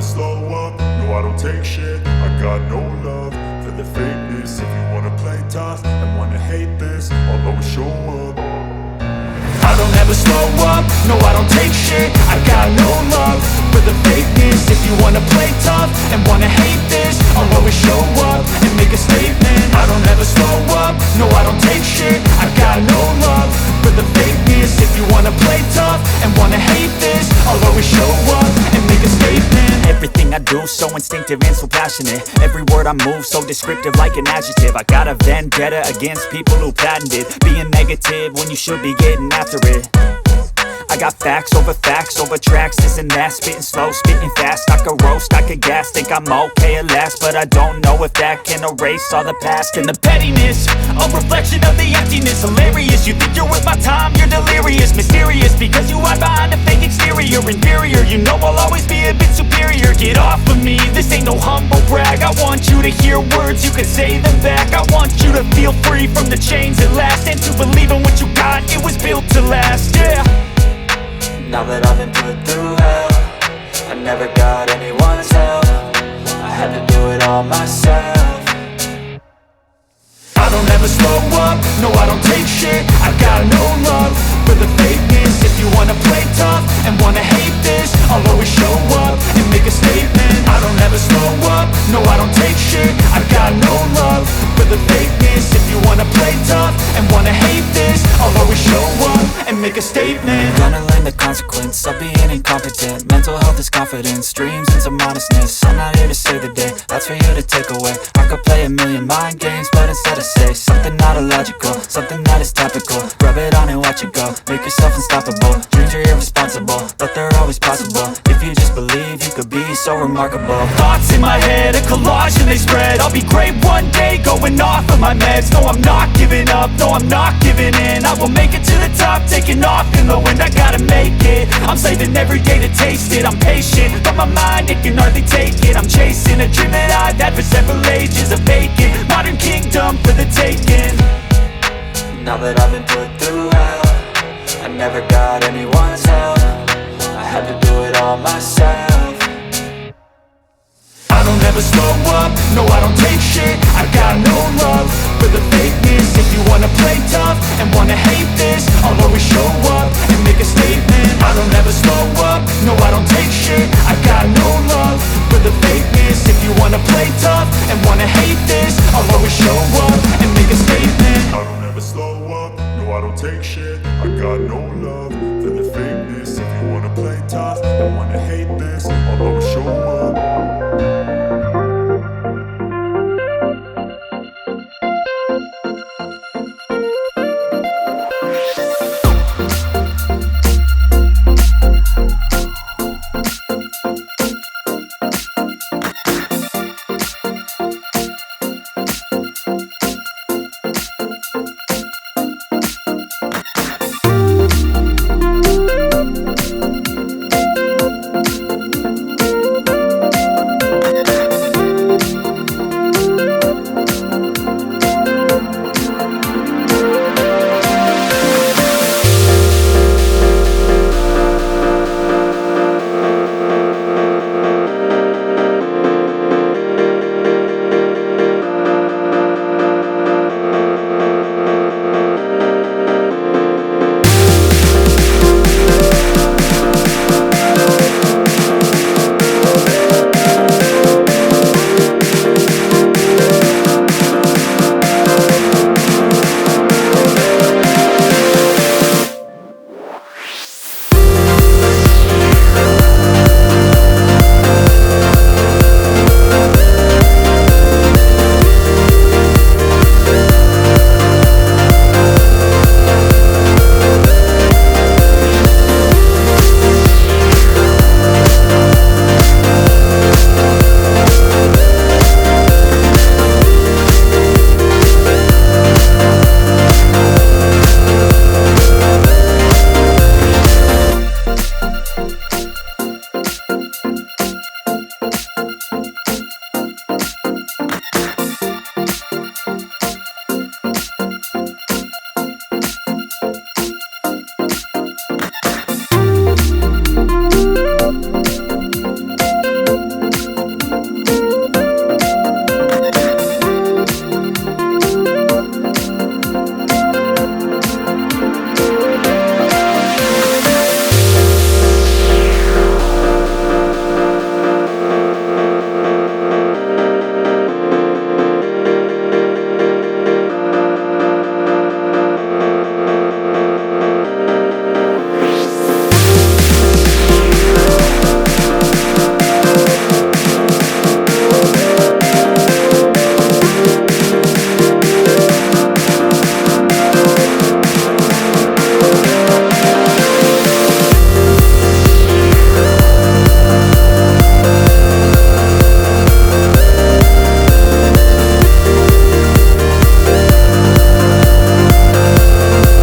never slow up, no I don't take shit. I got no love for the fakeness. If you wanna play tough and wanna hate this, I'll always show up. I don't ever slow up, no I don't take shit. I got no love for the fakeness. If you wanna play tough and wanna hate this, I'll always show up and make a statement. I don't ever slow up, no I don't take shit. I got no love for the fakeness. If you wanna play tough and wanna hate this, I'll always show up and make a statement. Everything I do so instinctive and so passionate. Every word I move so descriptive like an adjective. I got a vendetta against people who patented being negative when you should be getting after it. I got facts over tracks, this and that. Spitting slow, spitting fast. I could roast, I could gas. Think I'm okay at last, but I don't know if that can erase all the past. And the pettiness, a reflection of the emptiness. Hilarious, you think you're worth my time, you're delirious. Mysterious, because you hide behind a fake exterior. Inferior, you know I'll always be a bit superior. Get off of me, this ain't no humble brag. I want you to hear words, you can say them back. I want you to feel free from the chains at last, and to believe in what you got, it was built to last, yeah. Now that I've been put through hell, I never got anyone's help. I had to do it all myself. I don't ever slow up, no I don't take shit. I got no love for the fakeness. If you wanna play tough and wanna hate this, I'll always show up and make a statement. I don't ever slow up, no I don't take shit. I got no love for the fakeness. If you wanna play tough and wanna hate this, I'll always show up and make a statement. Gonna learn the consequence of being incompetent. Mental health is confidence, dreams and some modestness. I'm not here to save the day, that's for you to take away. I could play a million mind games, but instead I say something not illogical, something that is topical. Rub it on and watch it go, make yourself unstoppable. Dreams are irresponsible, but they're always possible. If you just believe, you could be so remarkable. Thoughts in my head, a collage and they spread. I'll be great one day, going off of my meds. No, I'm not giving up, no, I'm not giving in. I will make it to the top, taking off in the wind. I gotta make it, I'm saving every day to taste it. I'm patient, but my mind, it can hardly take it. I'm chasing a dream that I've had for several ages. A vacant, modern kingdom for the taking. Now that I've been put through hell, I never got anyone's help. I had to do it all myself. I don't ever slow up, no I don't take shit. I got no love for the fakeness. If you wanna play tough and wanna hate this, I'll always show up and make a statement. I don't ever slow up, no I don't take shit. I got no love for the fakeness. If you wanna play tough and wanna hate this, I'll always show up and make a statement. I don't ever slow up, no I don't take shit. I got no love for the fakeness. If you wanna play tough and wanna hate this, I'll always show up.